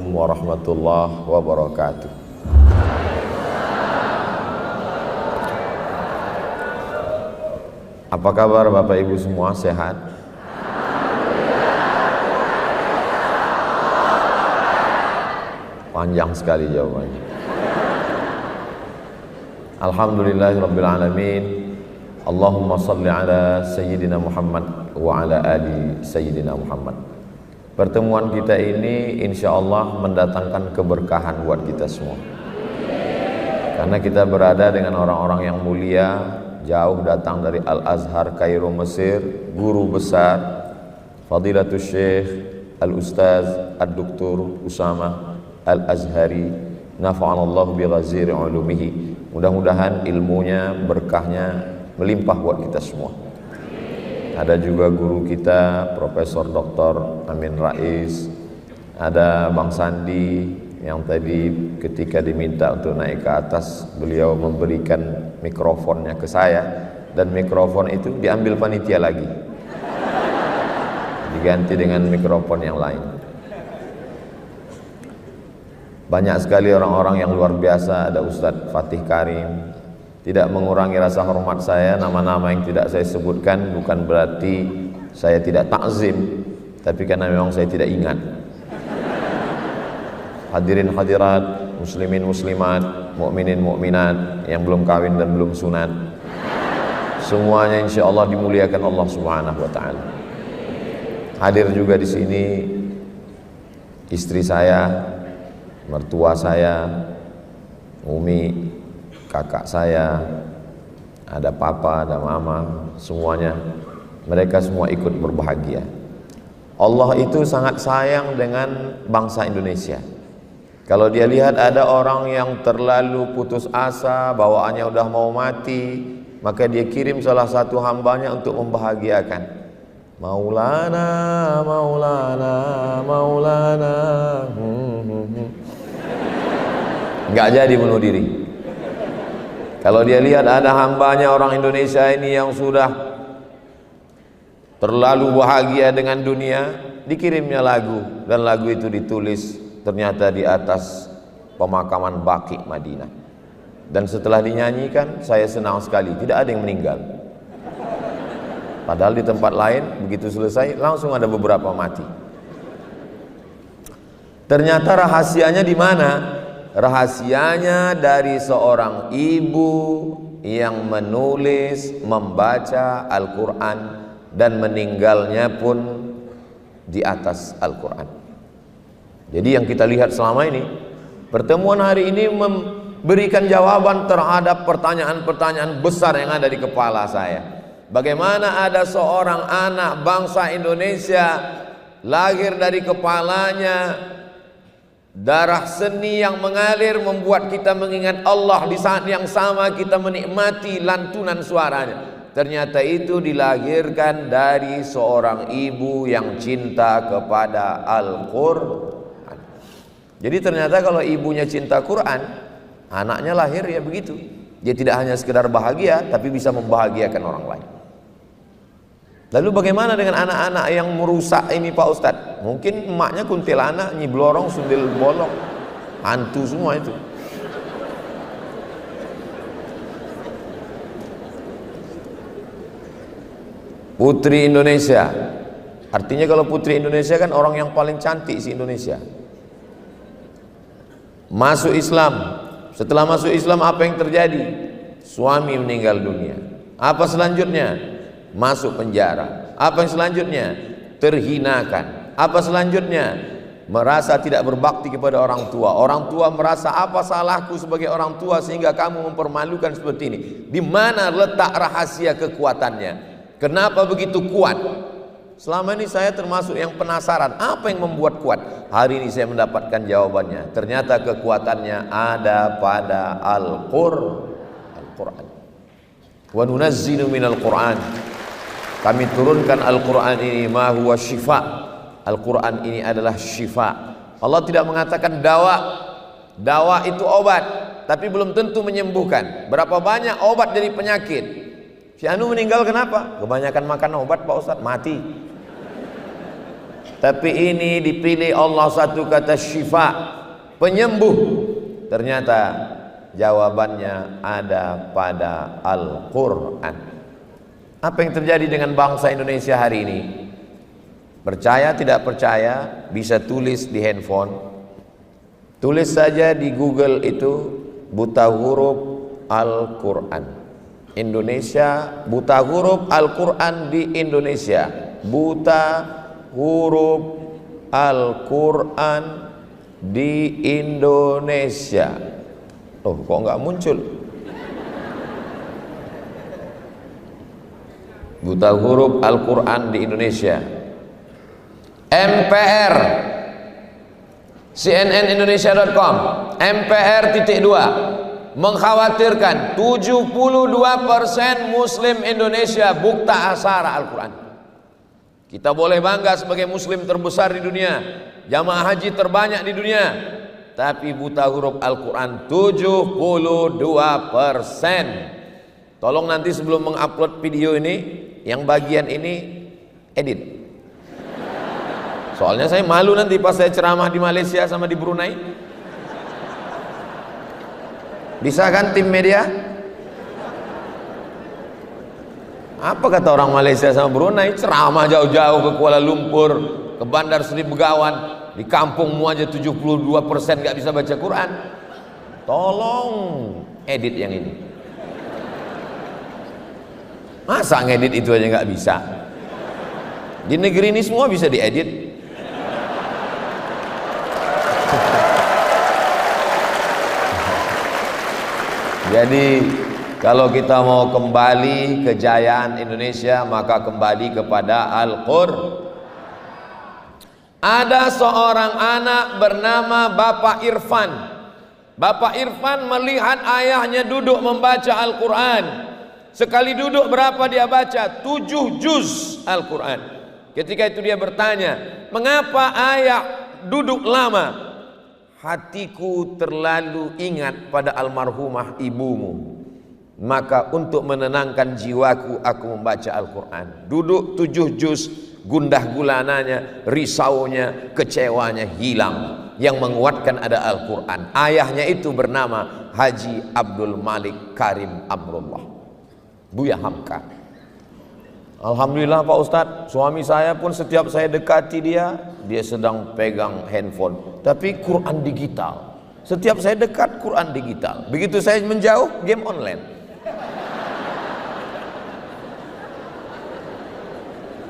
Assalamualaikum warahmatullahi wabarakatuh. Apa kabar Bapak Ibu semua, sehat? Panjang sekali jawabannya. Alhamdulillahirabbil alamin. Allahumma salli ala sayyidina Muhammad wa ala ali sayyidina Muhammad. Pertemuan kita ini insya Allah mendatangkan keberkahan buat kita semua. Karena kita berada dengan orang-orang yang mulia, jauh datang dari Al-Azhar, Kairo, Mesir, guru besar Fadilatul Syekh Al-Ustaz Ad-Doktor Usama Al-Azhari, nafa'anallahu bi ghaziri ulumihi. Mudah-mudahan ilmunya, berkahnya melimpah buat kita semua. Ada juga guru kita Profesor Dr. Amin Rais, ada Bang Sandi yang tadi ketika diminta untuk naik ke atas, beliau memberikan mikrofonnya ke saya, dan mikrofon itu diambil panitia lagi, diganti dengan mikrofon yang lain. Banyak sekali orang-orang yang luar biasa. Ada Ustadz Fatih Karim. Tidak mengurangi rasa hormat saya, nama-nama yang tidak saya sebutkan bukan berarti saya tidak takzim, tapi karena memang saya tidak ingat. Hadirin hadirat, muslimin muslimat, mukminin mukminat yang belum kawin dan belum sunat, semuanya insya Allah dimuliakan Allah Subhanahu wa taala. Hadir juga di sini istri saya, mertua saya, Umi, kakak saya, ada papa, ada mama, semuanya mereka semua ikut berbahagia. Allah itu sangat sayang dengan bangsa Indonesia. Kalau dia lihat ada orang yang terlalu putus asa, bawaannya udah mau mati, maka dia kirim salah satu hambanya untuk membahagiakan. Maulana, Maulana, Maulana. Nggak jadi bunuh diri. Kalau dia lihat ada hambanya orang Indonesia ini yang sudah terlalu bahagia dengan dunia, dikirimnya lagu, dan lagu itu ditulis ternyata di atas pemakaman Baqi Madinah. Dan setelah dinyanyikan, saya senang sekali, tidak ada yang meninggal. Padahal di tempat lain begitu selesai langsung ada beberapa mati. Ternyata rahasianya di mana? Rahasianya dari seorang ibu yang menulis, membaca Al-Quran, dan meninggalnya pun di atas Al-Quran. Jadi yang kita lihat selama ini, pertemuan hari ini memberikan jawaban terhadap pertanyaan-pertanyaan besar yang ada di kepala saya. Bagaimana ada seorang anak bangsa Indonesia lahir dari kepalanya darah seni yang mengalir, membuat kita mengingat Allah, di saat yang sama kita menikmati lantunan suaranya. Ternyata itu dilahirkan dari seorang ibu yang cinta kepada Al-Quran. Jadi ternyata kalau ibunya cinta Quran, anaknya lahir ya begitu. Dia tidak hanya sekedar bahagia, tapi bisa membahagiakan orang lain. Lalu bagaimana dengan anak-anak yang merusak ini Pak Ustadz? Mungkin emaknya kuntilanak, Nyi Blorong, Sundel Bolong, hantu semua itu. Putri Indonesia, artinya kalau putri Indonesia kan orang yang paling cantik si Indonesia. Masuk Islam, setelah masuk Islam apa yang terjadi? Suami meninggal dunia. Apa selanjutnya? Masuk penjara. Apa yang selanjutnya? Terhinakan. Apa selanjutnya? Merasa tidak berbakti kepada orang tua. Orang tua merasa, apa salahku sebagai orang tua sehingga kamu mempermalukan seperti ini? Di mana letak rahasia kekuatannya? Kenapa begitu kuat? Selama ini saya termasuk yang penasaran, apa yang membuat kuat? Hari ini saya mendapatkan jawabannya. Ternyata kekuatannya ada pada Al-Quran. Wa nunazzilu minal Quran. Kami turunkan Al-Quran ini ma huwa syifa. Al-Quran ini adalah syifa. Allah tidak mengatakan dawa. Dawa itu obat, tapi belum tentu menyembuhkan. Berapa banyak obat dari penyakit? Si Anu meninggal kenapa? Kebanyakan makan obat Pak Ustadz, mati. Tapi ini dipilih Allah satu kata syifa, penyembuh. Ternyata jawabannya ada pada Al-Quran. Apa yang terjadi dengan bangsa Indonesia hari ini? Percaya tidak percaya, bisa tulis di handphone. Tulis saja di Google itu buta huruf Al-Quran Indonesia, buta huruf Al-Quran di Indonesia, buta huruf Al-Quran di Indonesia. Oh, kok nggak muncul? Buta huruf Al-Quran di Indonesia. MPR, cnnindonesia.com, MPR.2 mengkhawatirkan 72% Muslim Indonesia buta aksara Al-Quran. Kita boleh bangga sebagai Muslim terbesar di dunia, jamaah haji terbanyak di dunia, tapi buta huruf Al-Quran 72%. Tolong nanti sebelum mengupload video ini, yang bagian ini edit. Soalnya saya malu nanti pas saya ceramah di Malaysia sama di Brunei. Bisa kan tim media? Apa kata orang Malaysia sama Brunei? Ceramah jauh-jauh ke Kuala Lumpur, ke Bandar Seri Begawan, di kampungmu aja 72% gak bisa baca Quran. Tolong edit yang ini. Masa ngedit itu aja gak bisa? Di negeri ini semua bisa diedit. Jadi kalau kita mau kembali kejayaan Indonesia, maka kembali kepada Al-Qur'an. Ada seorang anak bernama Bapak Irfan. Bapak Irfan melihat ayahnya duduk membaca Al-Quran. Sekali duduk berapa dia baca? 7 juz Al-Quran. Ketika itu dia bertanya, mengapa ayah duduk lama? Hatiku terlalu ingat pada almarhumah ibumu, maka untuk menenangkan jiwaku aku membaca Al-Quran. Duduk 7 juz, gundah gulananya, risaunya, kecewanya hilang. Yang menguatkan ada Al-Quran. Ayahnya itu bernama Haji Abdul Malik Karim Amrullah, Buya Hamka. Alhamdulillah Pak Ustadz, suami saya pun setiap saya dekati dia sedang pegang handphone, tapi Quran digital. Setiap saya dekat, Quran digital. Begitu saya menjauh, game online.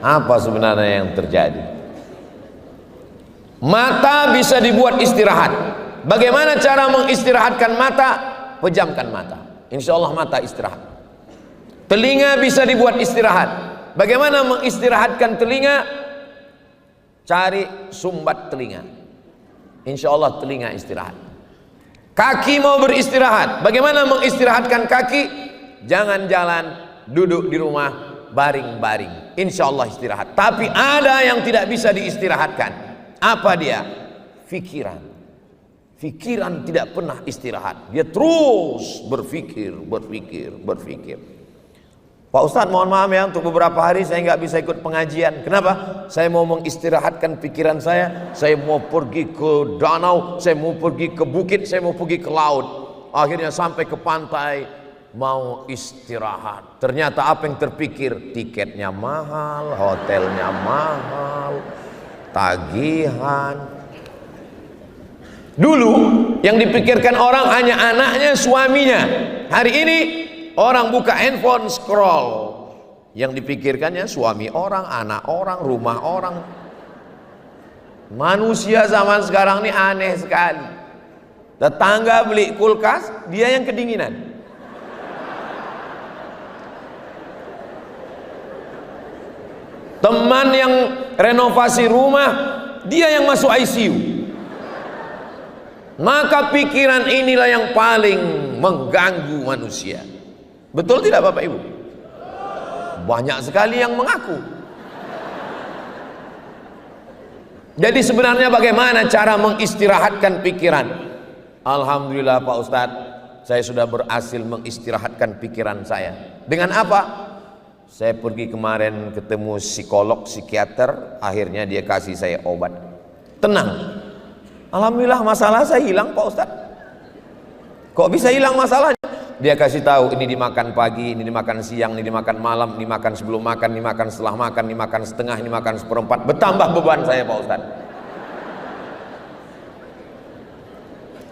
Apa sebenarnya yang terjadi? Mata bisa dibuat istirahat. Bagaimana cara mengistirahatkan mata? Pejamkan mata, insya Allah mata istirahat. Telinga bisa dibuat istirahat. Bagaimana mengistirahatkan telinga? Cari sumbat telinga, insya Allah telinga istirahat. Kaki mau beristirahat. Bagaimana mengistirahatkan kaki? Jangan jalan, duduk di rumah, baring-baring, insya Allah istirahat. Tapi ada yang tidak bisa diistirahatkan. Apa dia? Pikiran. Pikiran tidak pernah istirahat. Dia terus berpikir. Pak Ustadz, mohon maaf ya, untuk beberapa hari saya nggak bisa ikut pengajian. Kenapa? Saya mau mengistirahatkan pikiran saya. Saya mau pergi ke danau, saya mau pergi ke bukit, saya mau pergi ke laut. Akhirnya sampai ke pantai, mau istirahat. Ternyata apa yang terpikir? Tiketnya mahal, hotelnya mahal, tagihan. Dulu yang dipikirkan orang hanya anaknya, suaminya. Hari ini orang buka handphone, scroll. Yang dipikirkannya suami orang, anak orang, rumah orang. Manusia zaman sekarang ini aneh sekali. Tetangga beli kulkas, dia yang kedinginan. Teman yang renovasi rumah, dia yang masuk ICU. Maka pikiran inilah yang paling mengganggu manusia. Betul tidak Bapak Ibu? Banyak sekali yang mengaku. Jadi sebenarnya bagaimana cara mengistirahatkan pikiran? Alhamdulillah Pak Ustadz, saya sudah berhasil mengistirahatkan pikiran saya. Dengan apa? Saya pergi kemarin ketemu psikolog, psikiater, akhirnya dia kasih saya obat. Tenang. Alhamdulillah masalah saya hilang Pak Ustadz. Kok bisa hilang masalahnya? Dia kasih tahu ini dimakan pagi, ini dimakan siang, ini dimakan malam, ini makan sebelum makan, ini makan setelah makan, ini makan setengah, ini makan seperempat. Bertambah beban saya Pak Ustadz.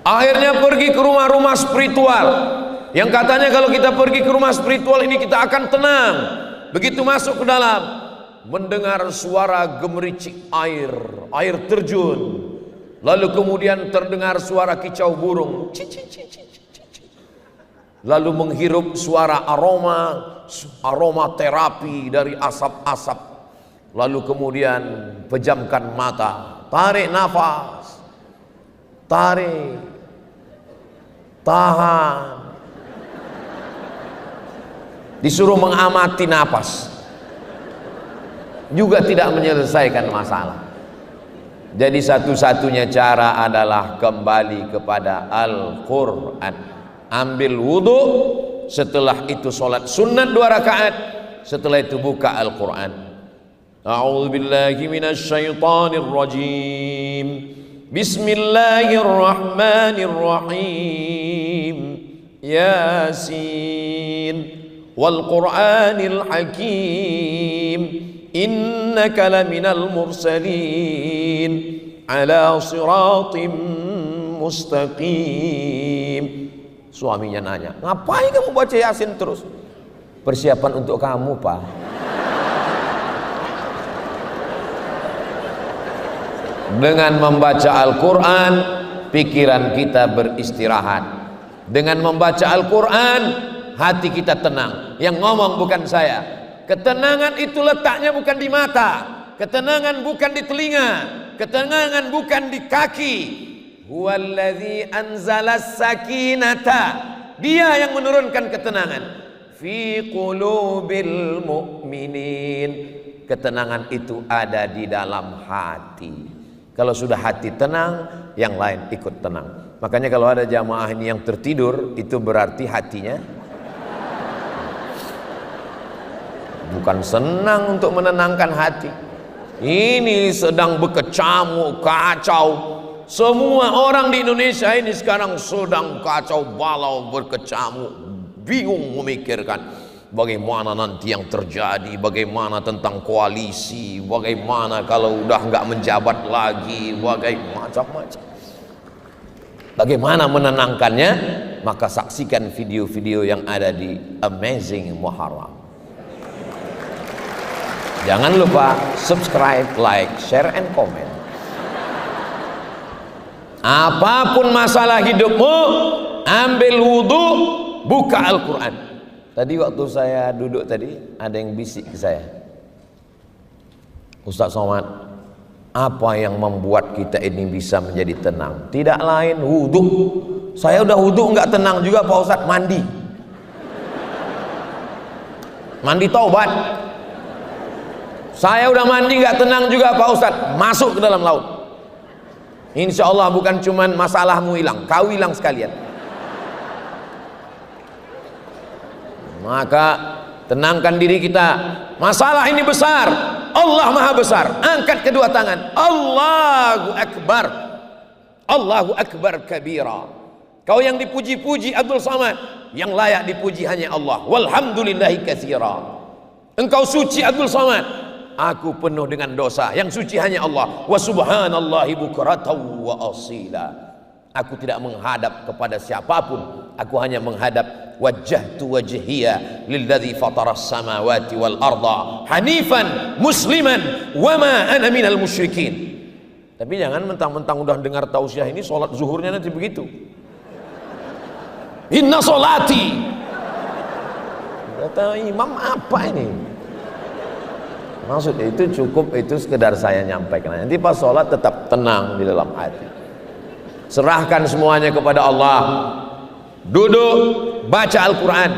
Akhirnya pergi ke rumah-rumah spiritual yang katanya kalau kita pergi ke rumah spiritual ini kita akan tenang. Begitu masuk ke dalam, mendengar suara gemericik air terjun, lalu kemudian terdengar suara kicau burung, lalu menghirup suara aroma terapi dari asap-asap, lalu kemudian pejamkan mata, tarik nafas, tarik, tahan, disuruh mengamati napas, juga tidak menyelesaikan masalah. Jadi satu-satunya cara adalah kembali kepada Al-Quran. Ambil wudhu, setelah itu sholat sunat 2 rakaat, setelah itu buka Al-Quran. A'udzubillahi minasyaitonir rajim. Bismillahirrahmanirrahim. Yasin wal Qur'anil Hakim, innaka laminal mursalin ala siratim mustaqim. Suaminya nanya, ngapain kamu baca Yasin terus? Persiapan untuk kamu, Pak. Dengan membaca Al-Quran, pikiran kita beristirahat. Dengan membaca Al-Quran, hati kita tenang. Yang ngomong bukan saya. Ketenangan itu letaknya bukan di mata, ketenangan bukan di telinga, ketenangan bukan di kaki. Huwallazi anzalas sakinata, dia yang menurunkan ketenangan fi qulubil mu'minin. Ketenangan itu ada di dalam hati. Kalau sudah hati tenang, yang lain ikut tenang. Makanya kalau ada jamaah ini yang tertidur, itu berarti hatinya bukan senang untuk menenangkan hati. Ini sedang berkecamuk, kacau. Semua orang di Indonesia ini sekarang sedang kacau balau, berkecamuk, bingung memikirkan bagaimana nanti yang terjadi, bagaimana tentang koalisi, bagaimana kalau udah nggak menjabat lagi, macam-macam. Bagaimana menenangkannya? Maka saksikan video-video yang ada di Amazing Muharram. Jangan lupa subscribe, like, share, and comment. Apapun masalah hidupmu, ambil wudhu, buka Al-Quran. Tadi waktu saya duduk tadi, ada yang bisik ke saya, Ustaz Somad, apa yang membuat kita ini bisa menjadi tenang? Tidak lain wudhu. Saya udah wudhu nggak tenang juga Pak Ustaz, mandi taubat. Saya udah mandi nggak tenang juga Pak Ustadz, masuk ke dalam laut. Insya Allah bukan cuman masalahmu hilang, kau hilang sekalian. Maka tenangkan diri kita. Masalah ini besar, Allah Maha Besar. Angkat kedua tangan, Allahu Akbar, Allahu Akbar kabira. Kau yang dipuji-puji Abdul Samad, yang layak dipuji hanya Allah. Walhamdulillahi katsira. Engkau suci Abdul Samad, aku penuh dengan dosa, yang suci hanya Allah. Wa subhanallahi bukratan wa asila. Aku tidak menghadap kepada siapapun, aku hanya menghadap wajjahtu wajhiya lilladzi fataras samawati wal arda hanifan musliman wa ma ana minal musyrikin. Tapi jangan mentang-mentang udah dengar tausiah ini sholat zuhurnya nanti begitu. Inna sholati. Kata imam apa ini? Maksudnya itu cukup, itu sekedar saya nyampaikan. Nanti pas sholat tetap tenang di dalam hati. Serahkan semuanya kepada Allah. Duduk, baca Al-Quran.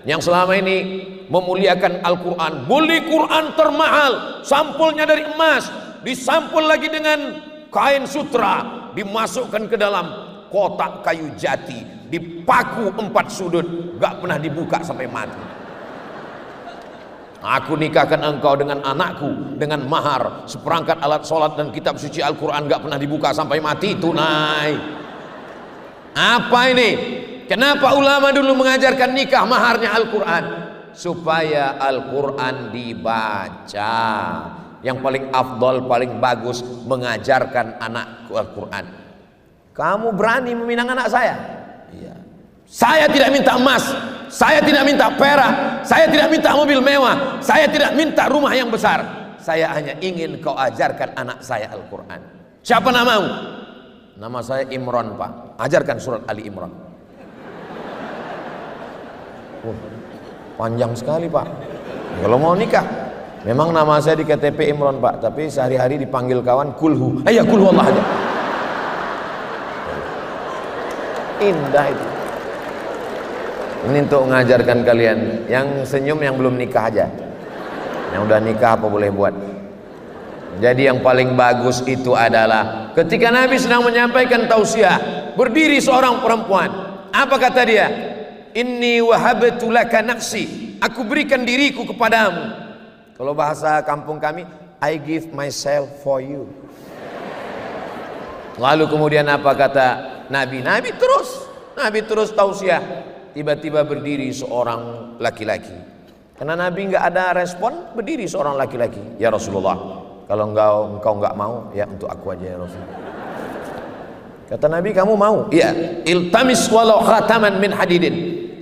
Yang selama ini memuliakan Al-Quran, beli Quran termahal, sampulnya dari emas, disampul lagi dengan kain sutra, dimasukkan ke dalam kotak kayu jati, dipaku 4 sudut, gak pernah dibuka sampai mati. Aku nikahkan engkau dengan anakku dengan mahar seperangkat alat sholat dan kitab suci Al-Quran, gak pernah dibuka sampai mati, tunai. Apa ini? Kenapa ulama dulu mengajarkan nikah maharnya Al-Quran? Supaya Al-Quran dibaca. Yang paling afdol, paling bagus mengajarkan anak Al-Quran. Kamu berani meminang anak saya? Iya. Saya tidak minta emas, saya tidak minta perak, saya tidak minta mobil mewah, saya tidak minta rumah yang besar. Saya hanya ingin kau ajarkan anak saya Al-Quran. Siapa namamu? Nama saya Imran, Pak. Ajarkan surat Ali Imran. Panjang sekali, Pak. Kalau mau nikah, memang nama saya di KTP Imran, Pak, tapi sehari-hari dipanggil kawan kulhu. Ayo kulhu Allah aja. Indah itu. Ini untuk mengajarkan kalian. Yang senyum yang belum nikah aja. Yang udah nikah apa boleh buat. Jadi yang paling bagus itu adalah ketika Nabi sedang menyampaikan tausiah, berdiri seorang perempuan. Apa kata dia? Inni wahabtu laka nafsi. Aku berikan diriku kepadamu. Kalau bahasa kampung kami, I give myself for you. Lalu kemudian apa kata Nabi? Nabi terus tausiah. Tiba-tiba berdiri seorang laki-laki. Karena Nabi nggak ada respon, berdiri seorang laki-laki. Ya Rasulullah, kalau engkau nggak mau, ya untuk aku aja ya Rasulullah. Kata Nabi, kamu mau? Iya. Iltamis walau khataman min hadidin.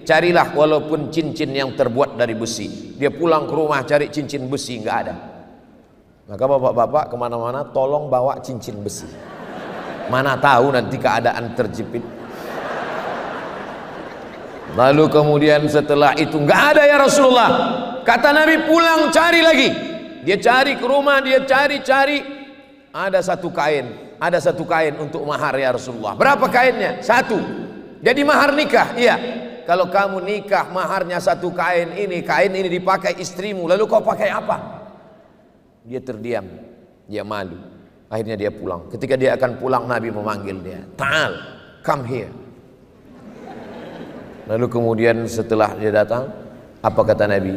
Carilah walaupun cincin yang terbuat dari besi. Dia pulang ke rumah cari cincin besi, nggak ada. Maka bapak-bapak kemana-mana tolong bawa cincin besi. Mana tahu nanti keadaan terjepit. Lalu kemudian setelah itu nggak ada ya Rasulullah. Kata Nabi, pulang cari lagi. Dia cari ke rumah, dia cari. Ada satu kain untuk mahar ya Rasulullah. Berapa kainnya? Satu. Jadi mahar nikah. Iya. Kalau kamu nikah maharnya satu kain ini dipakai istrimu, lalu kau pakai apa? Dia terdiam, dia malu. Akhirnya dia pulang. Ketika dia akan pulang, Nabi memanggil dia. Ta'al, come here. Lalu kemudian setelah dia datang, apa kata Nabi?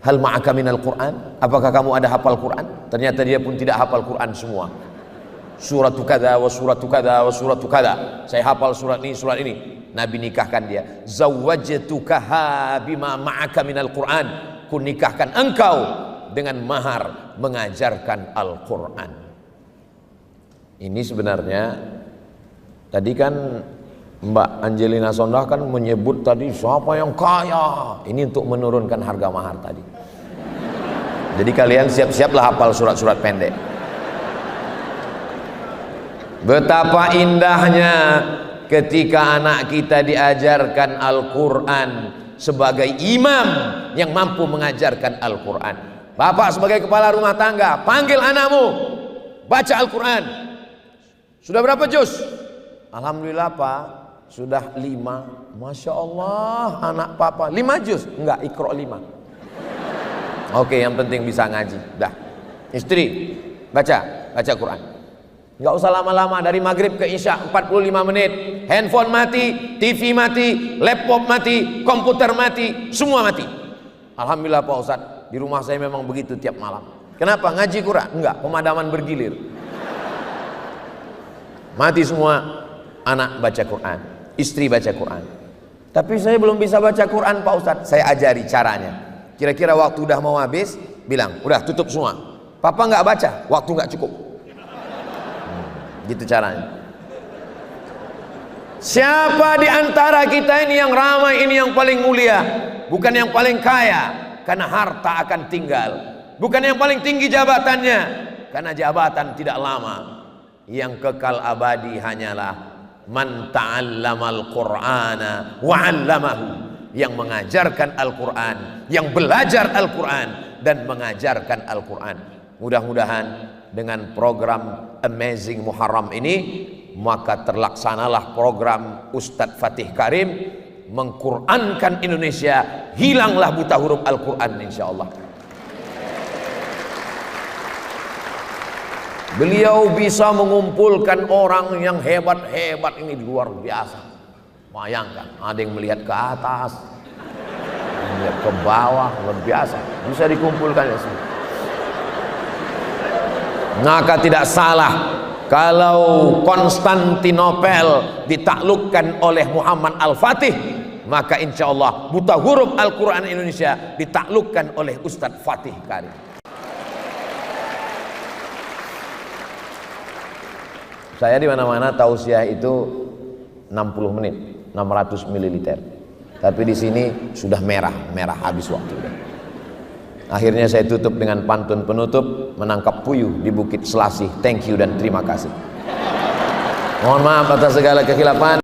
Hal ma'aka minal Qur'an? Apakah kamu ada hafal Qur'an? Ternyata dia pun tidak hafal Qur'an semua. Suratu kada wa suratu kada wa suratu kada. Saya hafal surat ini. Nabi nikahkan dia. Zawwajtukaha bima ma'aka minal Qur'an. Ku nikahkan engkau dengan mahar mengajarkan Al-Qur'an. Ini sebenarnya tadi kan Mbak Angelina Sondah kan menyebut tadi siapa yang kaya. Ini untuk menurunkan harga mahar tadi. Jadi kalian siap-siaplah hafal surat-surat pendek. Betapa indahnya ketika anak kita diajarkan Al-Quran sebagai imam yang mampu mengajarkan Al-Quran. Bapak sebagai kepala rumah tangga, panggil anakmu baca Al-Quran. Sudah berapa juz? Alhamdulillah Pak, sudah 5. Masya Allah, anak papa 5 juz? Enggak, Iqra 5. Oke, yang penting bisa ngaji. Dah. Istri, baca Quran. Enggak usah lama-lama, dari maghrib ke isya 45 menit. Handphone mati, TV mati, laptop mati, komputer mati, semua mati. Alhamdulillah Pak Ustadz, di rumah saya memang begitu tiap malam. Kenapa? Ngaji Quran? Enggak, pemadaman bergilir. Mati semua. Anak baca Quran, istri baca Quran. Tapi saya belum bisa baca Quran Pak Ustadz. Saya ajari caranya. Kira-kira waktu udah mau habis, bilang, udah tutup semua. Papa nggak baca, waktu nggak cukup. Gitu caranya. Siapa di antara kita ini yang ramai, ini yang paling mulia, bukan yang paling kaya, karena harta akan tinggal. Bukan yang paling tinggi jabatannya, karena jabatan tidak lama. Yang kekal abadi hanyalah man ta'allamal Qur'ana wa 'allamahu, yang mengajarkan Al-Qur'an, yang belajar Al-Qur'an dan mengajarkan Al-Qur'an. Mudah-mudahan dengan program Amazing Muharram ini, maka terlaksanalah program Ustadz Fatih Karim mengqurankan Indonesia, hilanglah buta huruf Al-Qur'an insyaallah. Beliau bisa mengumpulkan orang yang hebat-hebat ini luar biasa. Bayangkan, ada yang melihat ke atas, ke bawah, luar biasa, bisa dikumpulkan ya semua. Maka tidak salah kalau Konstantinopel ditaklukkan oleh Muhammad Al-Fatih, maka insya Allah buta huruf Al-Quran Indonesia ditaklukkan oleh Ustadz Fatih Karim. Saya di mana-mana tausiah itu 60 menit, 600 ml. Tapi di sini sudah merah habis waktunya. Akhirnya saya tutup dengan pantun penutup, menangkap puyuh di Bukit Selasih. Thank you dan terima kasih. Mohon maaf atas segala kekhilafan.